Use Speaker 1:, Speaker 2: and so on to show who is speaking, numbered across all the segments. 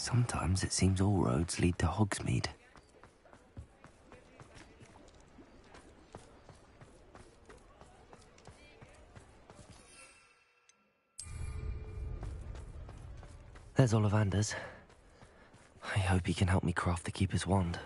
Speaker 1: Sometimes it seems all roads lead to Hogsmeade. There's Ollivander's. I hope he can help me craft the Keeper's wand.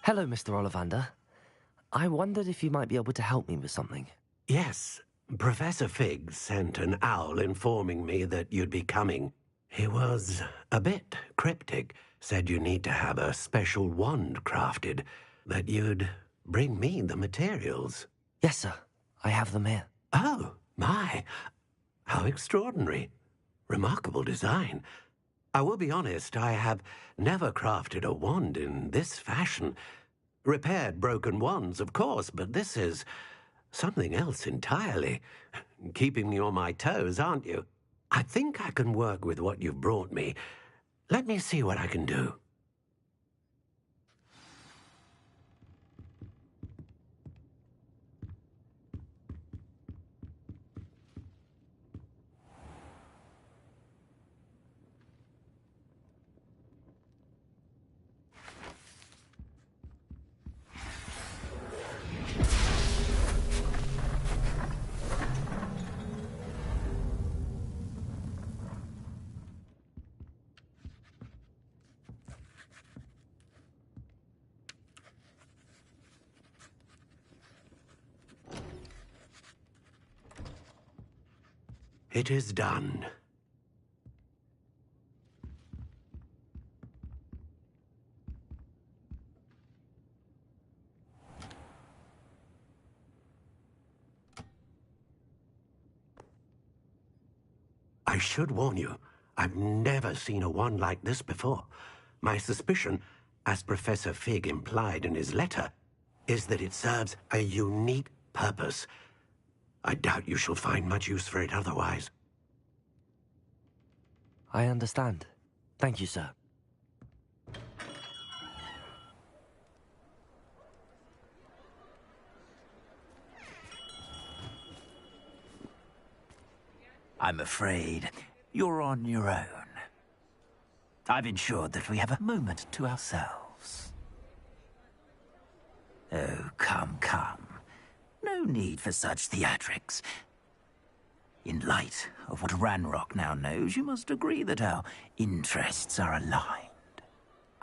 Speaker 1: Hello, Mr. Ollivander. I wondered if you might be able to help me with something.
Speaker 2: Yes, Professor Fig sent an owl informing me that you'd be coming. He was a bit cryptic, said you need to have a special wand crafted, that you'd bring me the materials.
Speaker 1: Yes, sir. I have them here.
Speaker 2: Oh, my. How extraordinary. Remarkable design. I will be honest, I have never crafted a wand in this fashion. Repaired broken wands, of course, but this is something else entirely. Keeping me on my toes, aren't you? I think I can work with what you've brought me. Let me see what I can do. It is done. I should warn you, I've never seen a wand like this before. My suspicion, as Professor Fig implied in his letter, is that it serves a unique purpose. I doubt you shall find much use for it otherwise.
Speaker 1: I understand. Thank you, sir.
Speaker 3: I'm afraid you're on your own. I've ensured that we have a moment to ourselves. Oh, come, come. No need for such theatrics. In light of what Ranrock now knows, you must agree that our interests are aligned.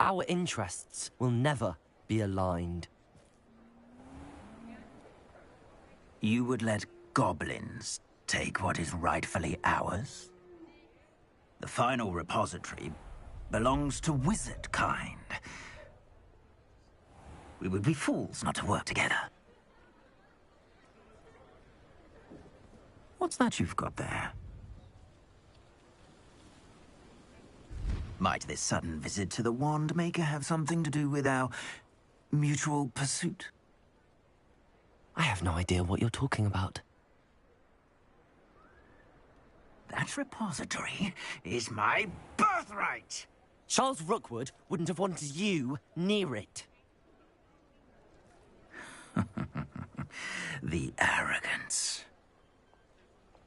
Speaker 1: Our interests will never be aligned.
Speaker 3: You would let goblins take what is rightfully ours? The final repository belongs to wizard kind. We would be fools not to work together. What's that you've got there? Might this sudden visit to the Wand Maker have something to do with our mutual pursuit?
Speaker 1: I have no idea what you're talking about.
Speaker 3: That repository is my birthright!
Speaker 1: Charles Rookwood wouldn't have wanted you near it.
Speaker 3: The arrogance.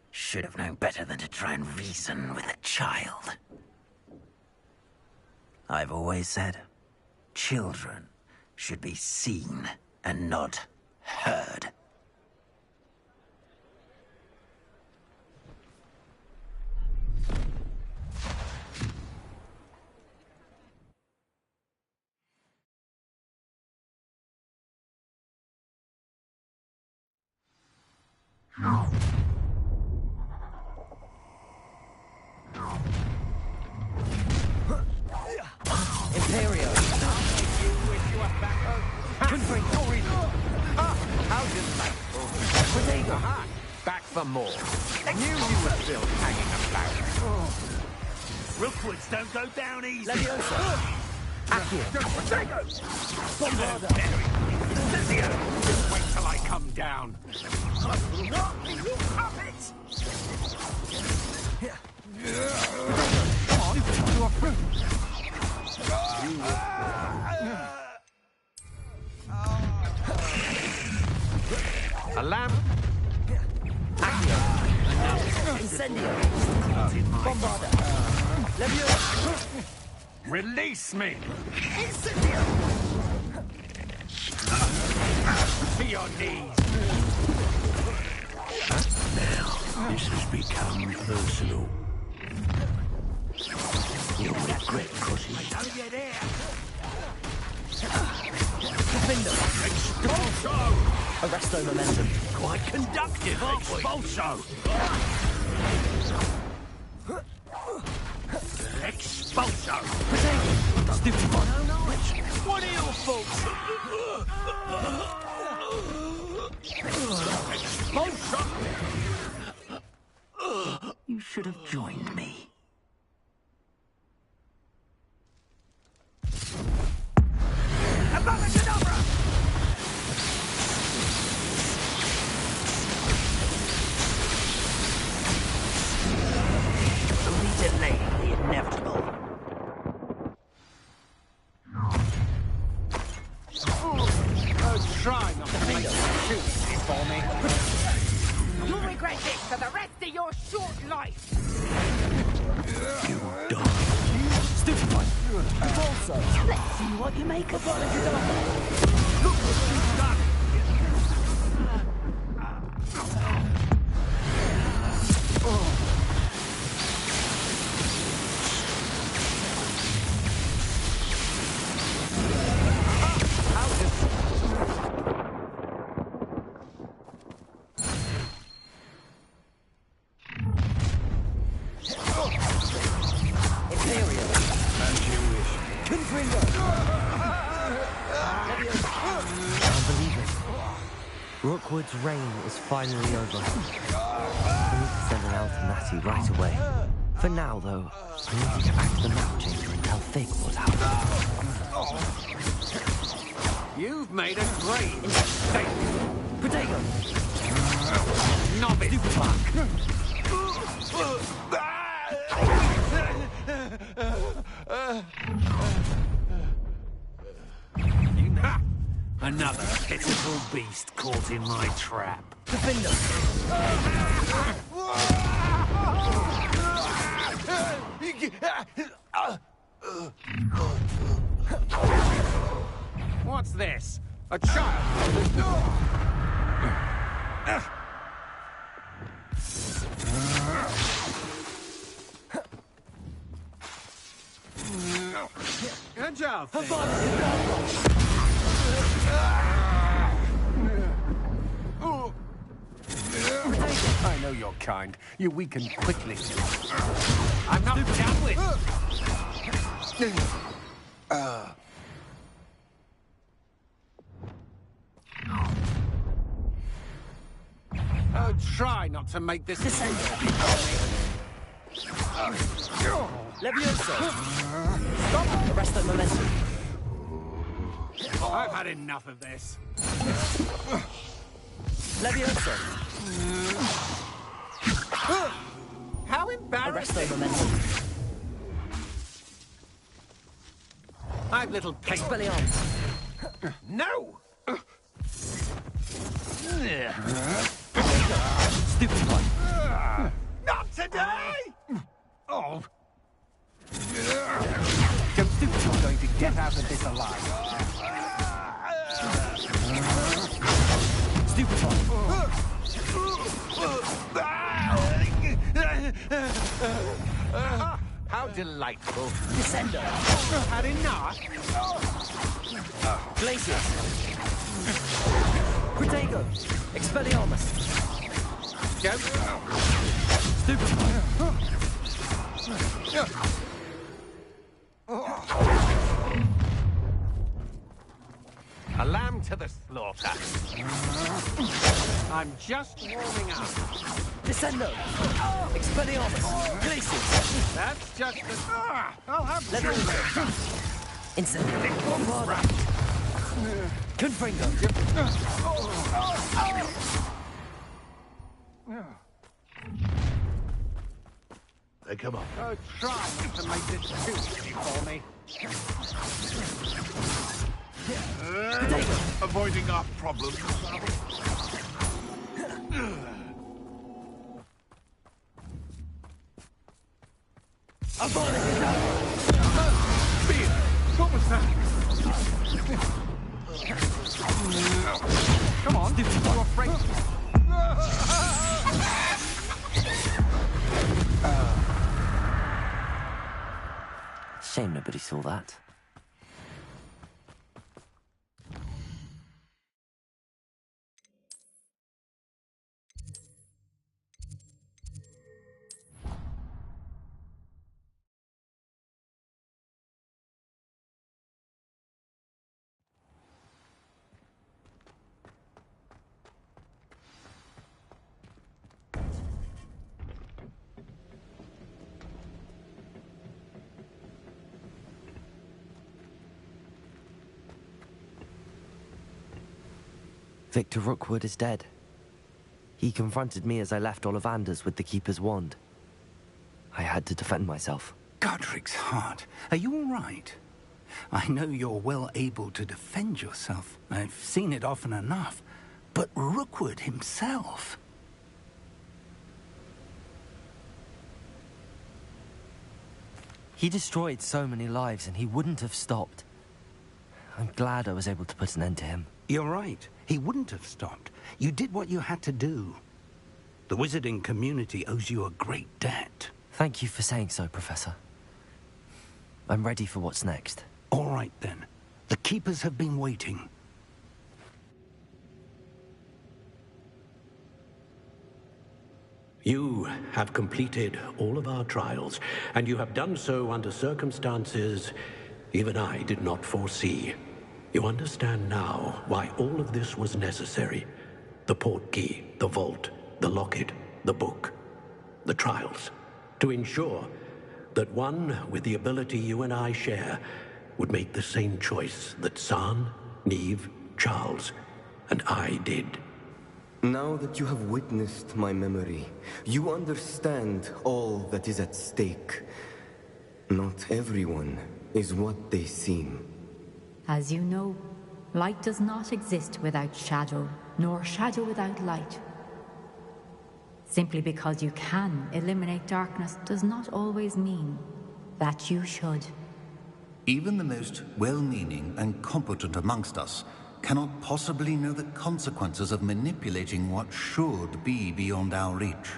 Speaker 3: Should have known better than to try and reason with a child. I've always said, children should be seen and not heard.
Speaker 1: Imperio! Country!
Speaker 4: How's it like?
Speaker 1: Protego!
Speaker 4: Aha! Back for more. I knew you were still hanging about.
Speaker 3: Rookwoods don't go down easy.
Speaker 1: Leviosa! Accio!
Speaker 4: Protego!
Speaker 1: Bombarda!
Speaker 3: Just wait till I
Speaker 4: come down.
Speaker 3: You puppet!
Speaker 4: Come on, you are free. A lamp.
Speaker 1: Incendio! Bombarda! Leviosa!
Speaker 4: Release me!
Speaker 3: Incendio!
Speaker 4: To your knees!
Speaker 2: Now, this has become personal. You'll regret crossing it.
Speaker 4: Don't get here!
Speaker 1: Expulso! Arresto momentum.
Speaker 2: Quite conductive, aren't we?
Speaker 4: Expulso! Expulso!
Speaker 1: Stupid one.
Speaker 4: What are your faults? Expulso!
Speaker 3: You should have joined me. Only delay the inevitable.
Speaker 4: Try not to make shoot for me.
Speaker 5: You'll regret this for the rest of your short life.
Speaker 2: You die.
Speaker 1: Stupid one. Also.
Speaker 5: Let's see what you make of it.
Speaker 4: Look what you've done!
Speaker 1: Rookwood's reign is finally over. I need to send an Alpha right away. For now, though, I need to get back to the map changer and tell Fig what happened.
Speaker 4: You've made a great mistake.
Speaker 1: Protego!
Speaker 4: Novice fuck! Ha! Another pitiful beast caught in my trap.
Speaker 1: Defender!
Speaker 4: What's this? A child? Good job, Fig. I know your kind. You weaken quickly. I'm not done with. Oh, try not to make this.
Speaker 1: Leviosa! Stop! Arresto momentum.
Speaker 4: I've had enough of this.
Speaker 1: Leviosa!
Speaker 4: How embarrassing!
Speaker 1: Arresto momentum.
Speaker 4: I've little pain.
Speaker 1: Expelliarmus!
Speaker 4: No!
Speaker 1: Stupid one!
Speaker 4: Not today! Oh.
Speaker 1: Don't
Speaker 4: Stupid, you're going to get out of this alive.
Speaker 1: Stupid one!
Speaker 4: How delightful.
Speaker 1: Descendo!
Speaker 4: Had enough?
Speaker 1: Glacius! Protego! Expelliarmus!
Speaker 4: Go.
Speaker 1: Stupid one!
Speaker 4: A lamb to the slaughter. I'm just warming up.
Speaker 1: Descendo! Expelliarmus! Glacius!
Speaker 4: That's just the... I'll have
Speaker 1: Leviosa! Incendio! Bombarda! Confringo!
Speaker 2: Come on.
Speaker 4: Oh, try not to make this too easy for me.
Speaker 6: Avoiding our problems.
Speaker 4: What was that? Come on, you're afraid.
Speaker 1: Shame nobody saw that. Victor Rookwood is dead. He confronted me as I left Ollivander's with the Keeper's wand. I had to defend myself.
Speaker 3: Godric's heart. Are you all right? I know you're well able to defend yourself. I've seen it often enough. But Rookwood himself...
Speaker 1: He destroyed so many lives and he wouldn't have stopped. I'm glad I was able to put an end to him.
Speaker 3: You're right. He wouldn't have stopped. You did what you had to do. The wizarding community owes you a great debt.
Speaker 1: Thank you for saying so, Professor. I'm ready for what's next.
Speaker 3: All right, then. The Keepers have been waiting.
Speaker 2: You have completed all of our trials, and you have done so under circumstances even I did not foresee. You understand now why all of this was necessary. The portkey, the vault, the locket, the book, the trials. To ensure that one with the ability you and I share would make the same choice that San, Neve, Charles, and I did.
Speaker 7: Now that you have witnessed my memory, you understand all that is at stake. Not everyone is what they seem.
Speaker 8: As you know, light does not exist without shadow, nor shadow without light. Simply because you can eliminate darkness does not always mean that you should.
Speaker 9: Even the most well-meaning and competent amongst us cannot possibly know the consequences of manipulating what should be beyond our reach.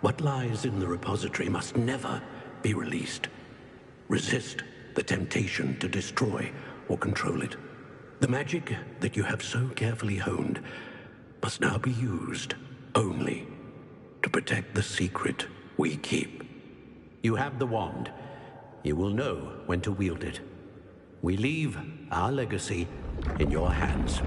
Speaker 2: What lies in the repository must never be released. Resist the temptation to destroy or control it. The magic that you have so carefully honed must now be used only to protect the secret we keep. You have the wand. You will know when to wield it. We leave our legacy in your hands.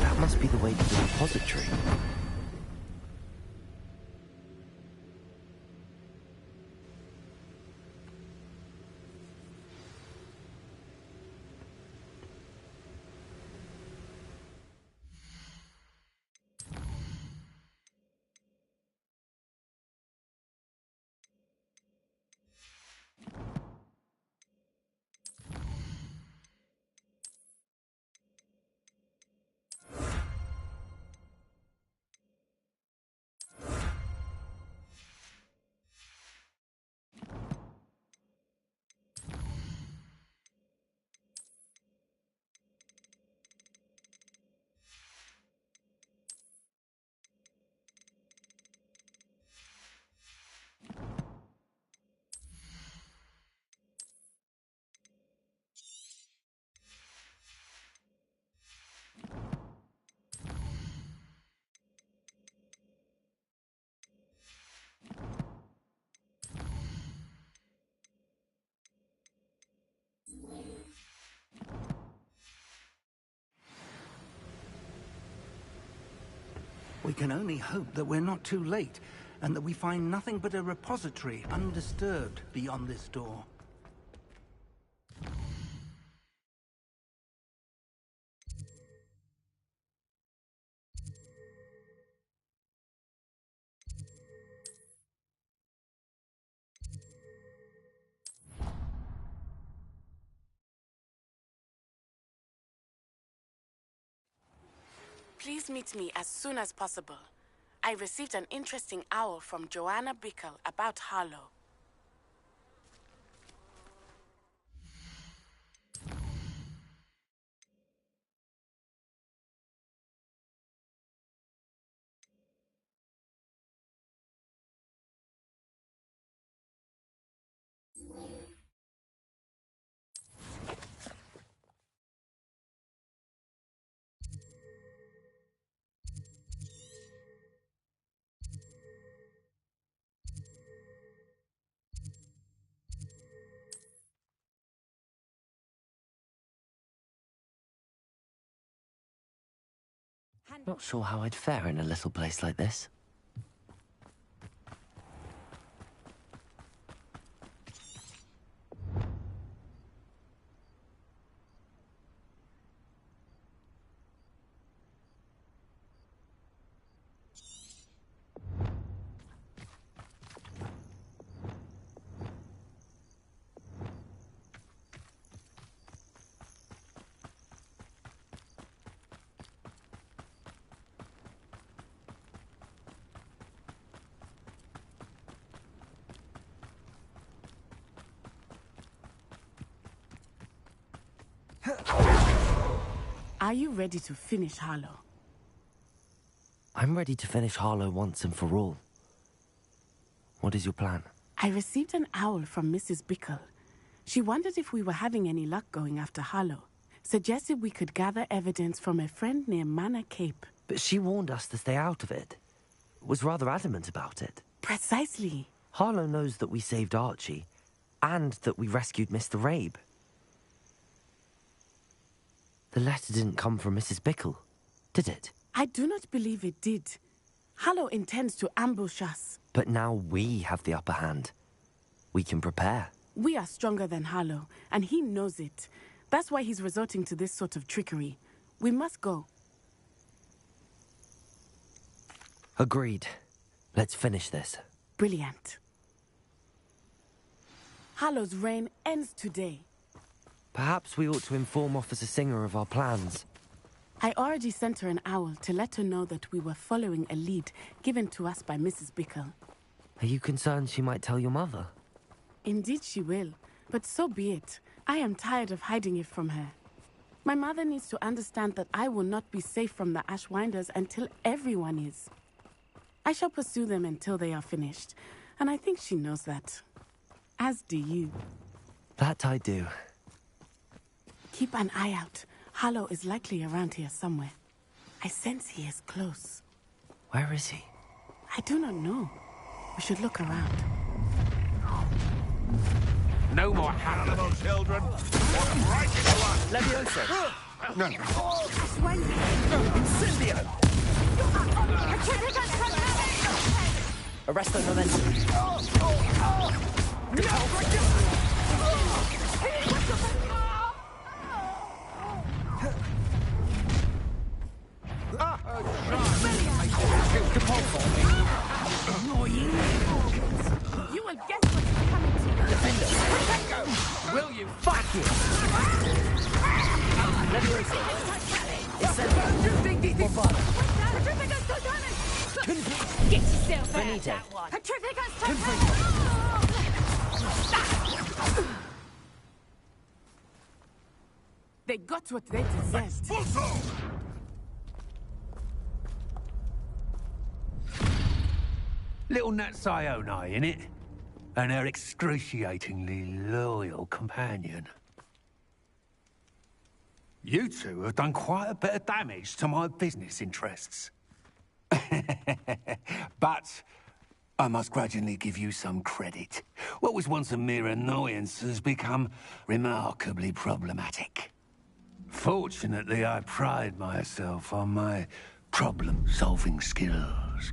Speaker 1: That must be the way to the repository.
Speaker 3: We can only hope that we're not too late, and that we find nothing but a repository undisturbed beyond this door.
Speaker 6: Please meet me as soon as possible. I received an interesting owl from Joanna Bickle about Harlow.
Speaker 1: Not sure how I'd fare in a little place like this.
Speaker 6: Are you ready to finish Harlow?
Speaker 1: I'm ready to finish Harlow once and for all. What is your plan?
Speaker 6: I received an owl from Mrs. Bickle. She wondered if we were having any luck going after Harlow. Suggested we could gather evidence from a friend near Manor Cape.
Speaker 1: But she warned us to stay out of it. Was rather adamant about it.
Speaker 6: Precisely.
Speaker 1: Harlow knows that we saved Archie, and that we rescued Mr. Rabe. The letter didn't come from Mrs. Bickle, did it?
Speaker 6: I do not believe it did. Harlow intends to ambush us.
Speaker 1: But now we have the upper hand. We can prepare.
Speaker 6: We are stronger than Harlow, and he knows it. That's why he's resorting to this sort of trickery. We must go.
Speaker 1: Agreed. Let's finish this.
Speaker 6: Brilliant. Harlow's reign ends today.
Speaker 1: Perhaps we ought to inform Officer Singer of our plans.
Speaker 6: I already sent her an owl to let her know that we were following a lead given to us by Mrs. Bickle.
Speaker 1: Are you concerned she might tell your mother?
Speaker 6: Indeed she will, but so be it. I am tired of hiding it from her. My mother needs to understand that I will not be safe from the Ashwinders until everyone is. I shall pursue them until they are finished, and I think she knows that. As do you.
Speaker 1: That I do.
Speaker 6: Keep an eye out. Harlow is likely around here somewhere. I sense he is close.
Speaker 1: Where is he?
Speaker 6: I do not know. We should look around.
Speaker 4: No more Harlow, children. Right in the line.
Speaker 1: Leviosa!
Speaker 4: No.
Speaker 1: Incendio! Arresto momentum.
Speaker 6: You will get what's coming to you.
Speaker 1: Defender!
Speaker 4: Will you?
Speaker 1: Fuck you! Leviosa! Incendio!
Speaker 5: Get yourself out
Speaker 1: Benito.
Speaker 5: that one.
Speaker 6: They got what they deserved.
Speaker 4: Little Nat Sione, innit? And her excruciatingly loyal companion. You two have done quite a bit of damage to my business interests. But I must grudgingly give you some credit. What was once a mere annoyance has become remarkably problematic. Fortunately, I pride myself on my problem-solving skills.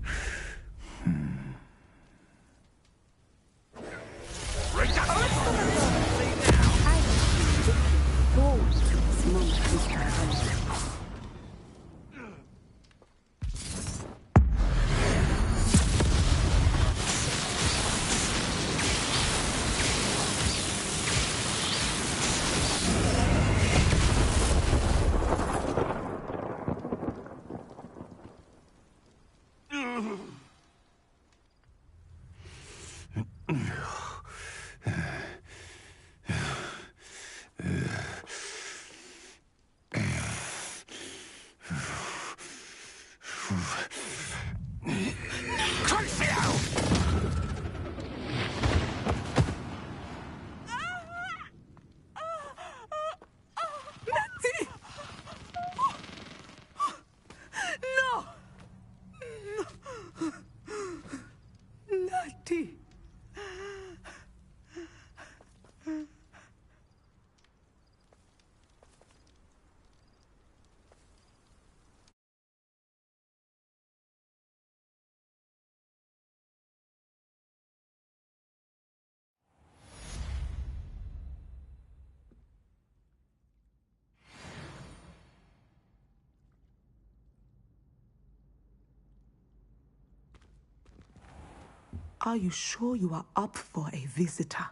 Speaker 10: Are you sure you are up for a visitor?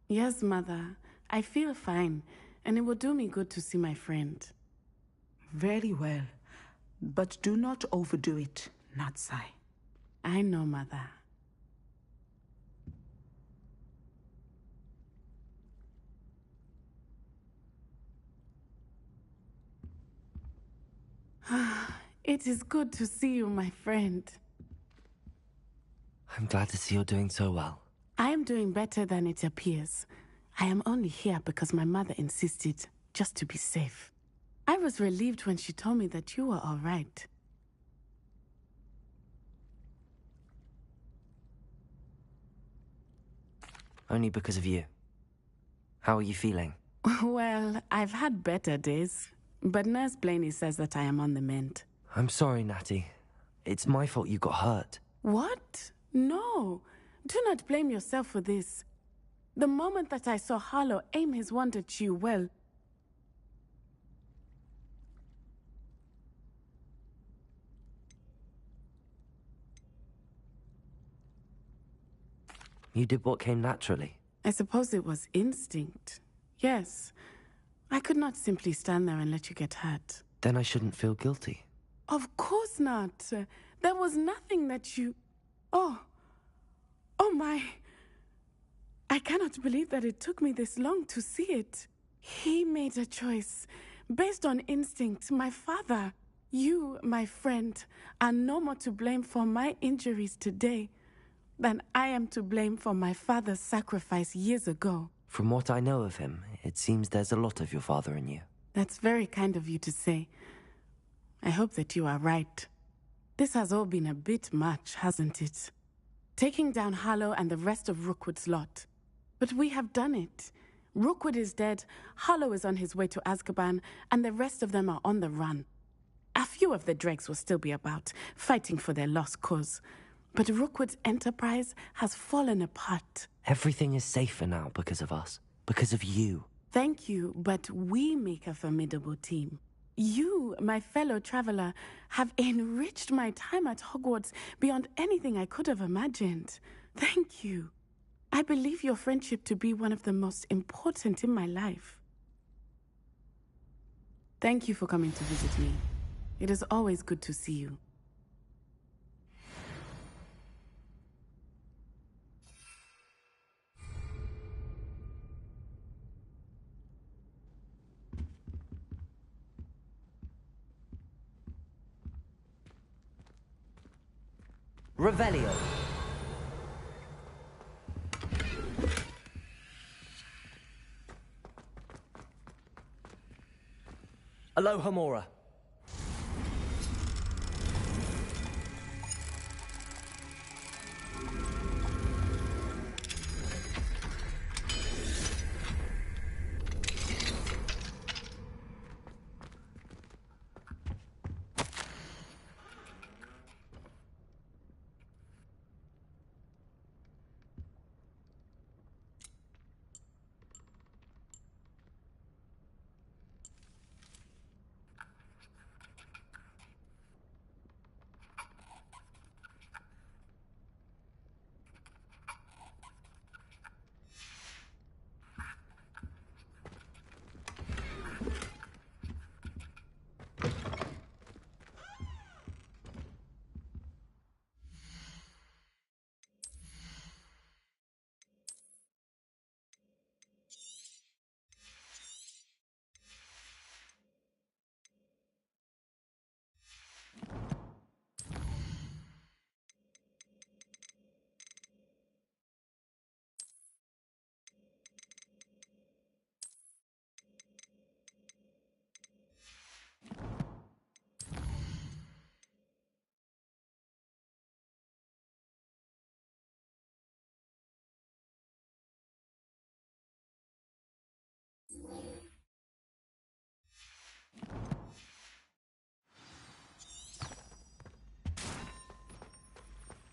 Speaker 6: Yes, Mother. I feel fine, and it will do me good to see my friend.
Speaker 10: Very well. But do not overdo it, Natsai.
Speaker 6: I know, Mother. It is good to see you, my friend.
Speaker 1: I'm glad to see you're doing so well.
Speaker 6: I am doing better than it appears. I am only here because my mother insisted, just to be safe. I was relieved when she told me that you were all right.
Speaker 1: Only because of you. How are you feeling?
Speaker 6: Well, I've had better days, but Nurse Blaney says that I am on the mend.
Speaker 1: I'm sorry, Natty. It's my fault you got hurt.
Speaker 6: What? No. Do not blame yourself for this. The moment that I saw Harlow aim his wand at you, well...
Speaker 1: You did what came naturally.
Speaker 6: I suppose it was instinct. Yes. I could not simply stand there and let you get hurt.
Speaker 1: Then I shouldn't feel guilty.
Speaker 6: Of course not. There was nothing that you... Oh my... I cannot believe that it took me this long to see it. He made a choice based on instinct. My father, you, my friend, are no more to blame for my injuries today than I am to blame for my father's sacrifice years ago.
Speaker 1: From what I know of him, it seems there's a lot of your father in you.
Speaker 6: That's very kind of you to say. I hope that you are right. This has all been a bit much, hasn't it? Taking down Harlow and the rest of Rookwood's lot. But we have done it. Rookwood is dead, Harlow is on his way to Azkaban, and the rest of them are on the run. A few of the dregs will still be about, fighting for their lost cause. But Rookwood's enterprise has fallen apart.
Speaker 1: Everything is safer now because of us. Because of you.
Speaker 6: Thank you, but we make a formidable team. You, my fellow traveler, have enriched my time at Hogwarts beyond anything I could have imagined. Thank you. I believe your friendship to be one of the most important in my life. Thank you for coming to visit me. It is always good to see you.
Speaker 1: Revelio. Alohomora.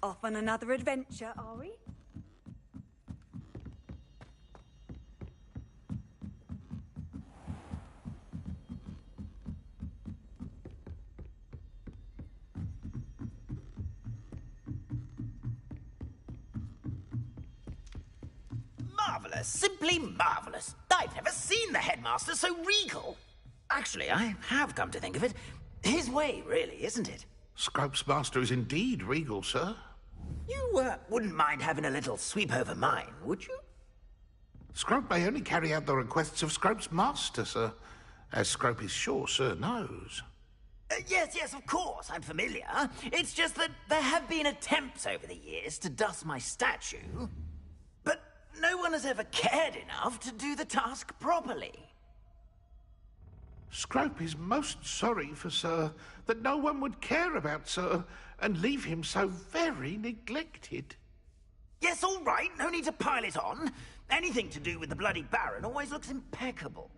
Speaker 11: Off on another adventure, are we?
Speaker 3: Marvellous, simply marvellous. I've never seen the headmaster so regal. Actually, I have come to think of it. His way, really, isn't it?
Speaker 12: Scrope's master is indeed regal, sir.
Speaker 3: You wouldn't mind having a little sweep over mine, would you?
Speaker 12: Scrope may only carry out the requests of Scrope's master, sir. As Scrope is sure sir knows.
Speaker 3: Yes, of course, I'm familiar. It's just that there have been attempts over the years to dust my statue, but no one has ever cared enough to do the task properly.
Speaker 12: Scrope is most sorry for sir that no one would care about sir and leave him so very neglected.
Speaker 3: Yes, all right, no need to pile it on. Anything to do with the bloody Baron always looks impeccable.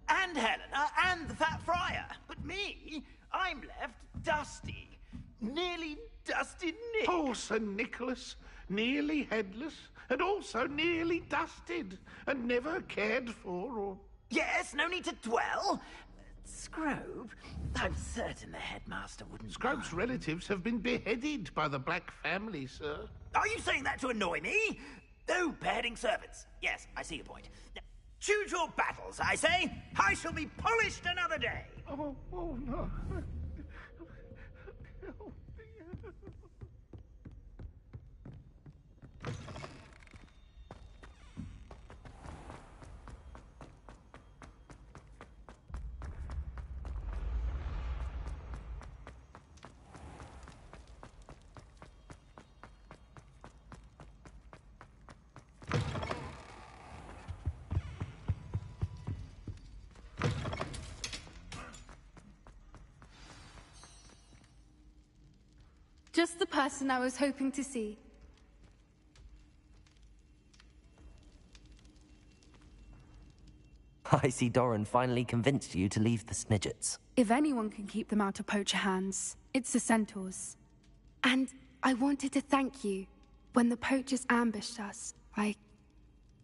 Speaker 3: And Helena, and the Fat Friar. But me, I'm left dusty. Nearly dusted Nick.
Speaker 12: Poor Sir Nicholas, nearly headless, and also nearly dusted, and never cared for or...
Speaker 3: Yes, no need to dwell. Scrope, I'm certain the headmaster wouldn't...
Speaker 12: Scrope's relatives have been beheaded by the Black family, sir.
Speaker 3: Are you saying that to annoy me? Oh, beheading servants. Yes, I see your point. Choose your battles, I say. I shall be polished another day.
Speaker 12: Oh no.
Speaker 13: Just the person I was hoping to see.
Speaker 1: I see Doran finally convinced you to leave the Snidgets.
Speaker 13: If anyone can keep them out of poacher hands, it's the centaurs. And I wanted to thank you. When the poachers ambushed us,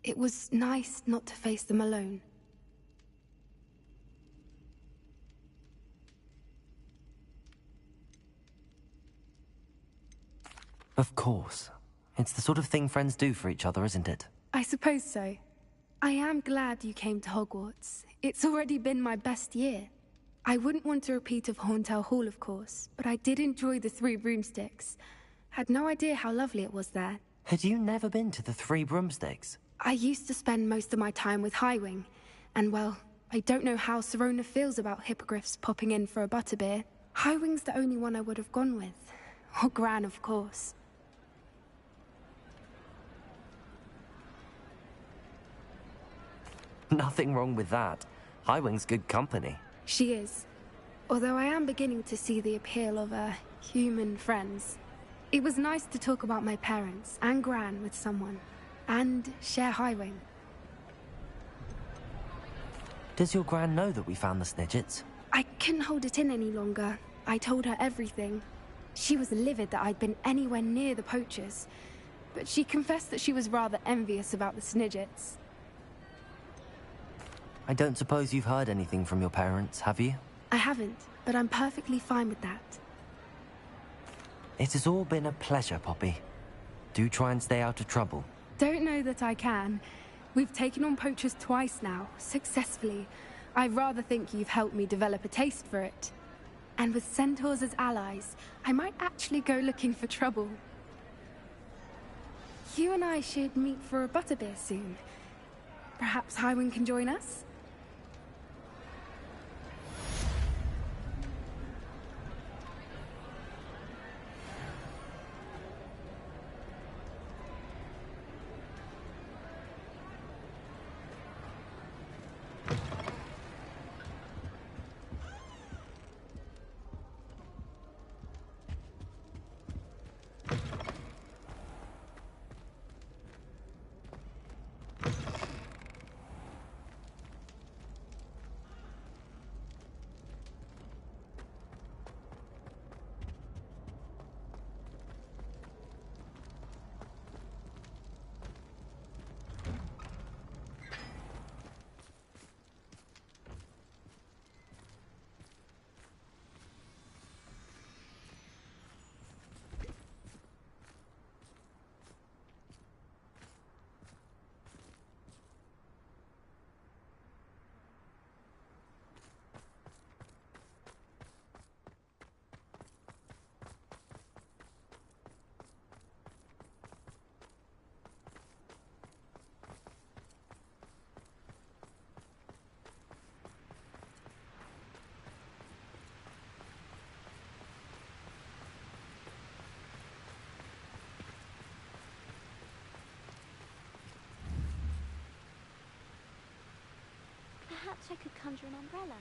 Speaker 13: it was nice not to face them alone.
Speaker 1: Of course. It's the sort of thing friends do for each other, isn't it?
Speaker 13: I suppose so. I am glad you came to Hogwarts. It's already been my best year. I wouldn't want a repeat of Horntail Hall, of course, but I did enjoy the Three Broomsticks. Had no idea how lovely it was there.
Speaker 1: Had you never been to the Three Broomsticks?
Speaker 13: I used to spend most of my time with Highwing, and well, I don't know how Serona feels about hippogriffs popping in for a butterbeer. Highwing's the only one I would have gone with. Or Gran, of course.
Speaker 1: Nothing wrong with that. Highwing's good company.
Speaker 13: She is. Although I am beginning to see the appeal of human friends. It was nice to talk about my parents and Gran with someone. And share Highwing.
Speaker 1: Does your Gran know that we found the Snidgets?
Speaker 13: I couldn't hold it in any longer. I told her everything. She was livid that I'd been anywhere near the poachers. But she confessed that she was rather envious about the Snidgets.
Speaker 1: I don't suppose you've heard anything from your parents, have you?
Speaker 13: I haven't, but I'm perfectly fine with that.
Speaker 1: It has all been a pleasure, Poppy. Do try and stay out of trouble.
Speaker 13: Don't know that I can. We've taken on poachers twice now, successfully. I rather think you've helped me develop a taste for it. And with centaurs as allies, I might actually go looking for trouble. You and I should meet for a butterbeer soon. Perhaps Highwing can join us?
Speaker 14: Perhaps I could conjure an umbrella.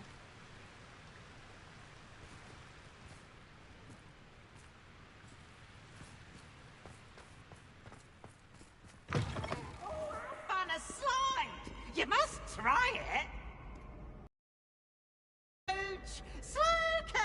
Speaker 5: On a slide! You must try it! Coach! Slow coach!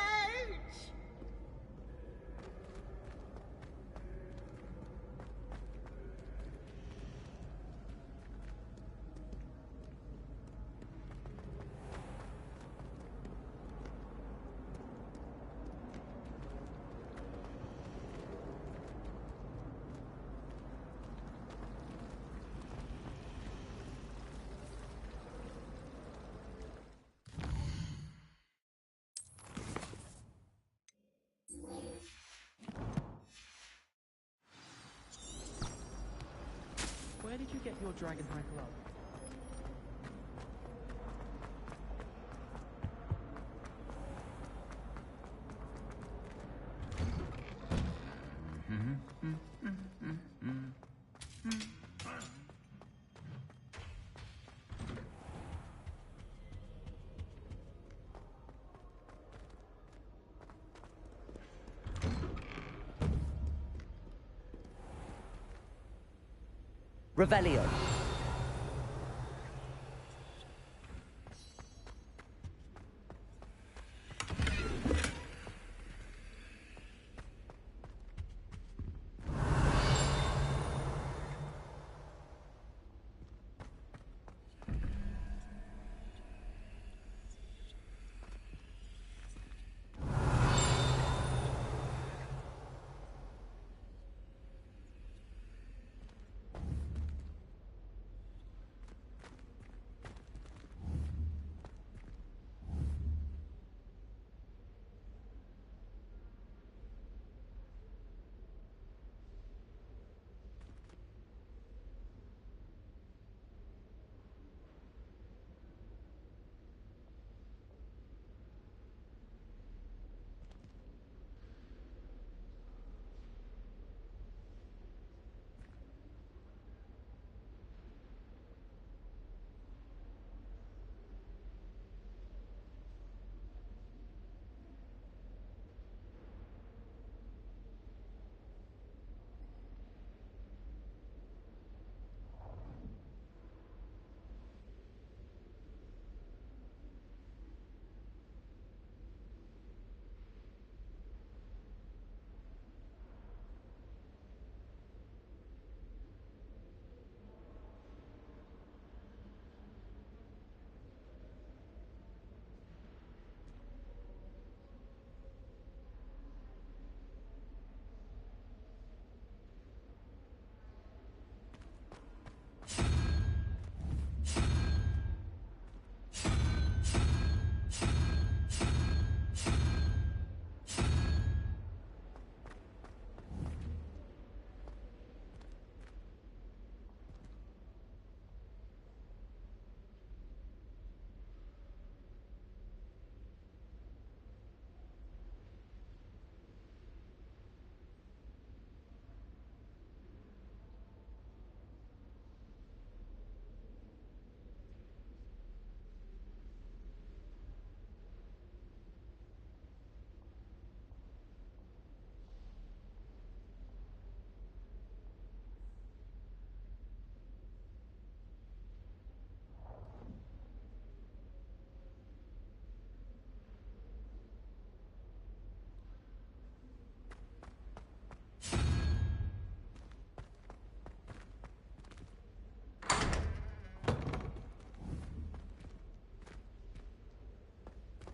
Speaker 15: Where did you get your dragon high club?
Speaker 1: Revelio.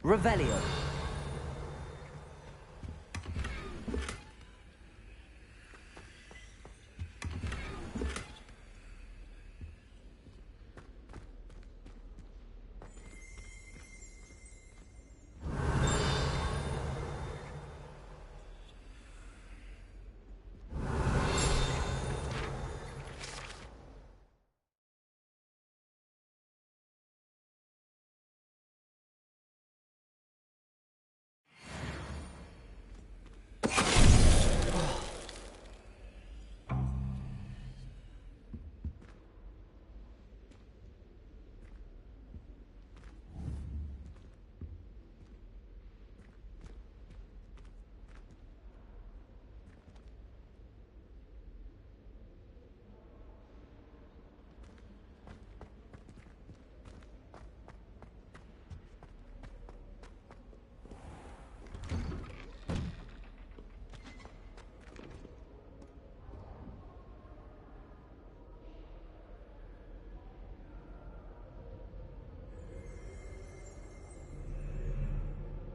Speaker 1: Revelio.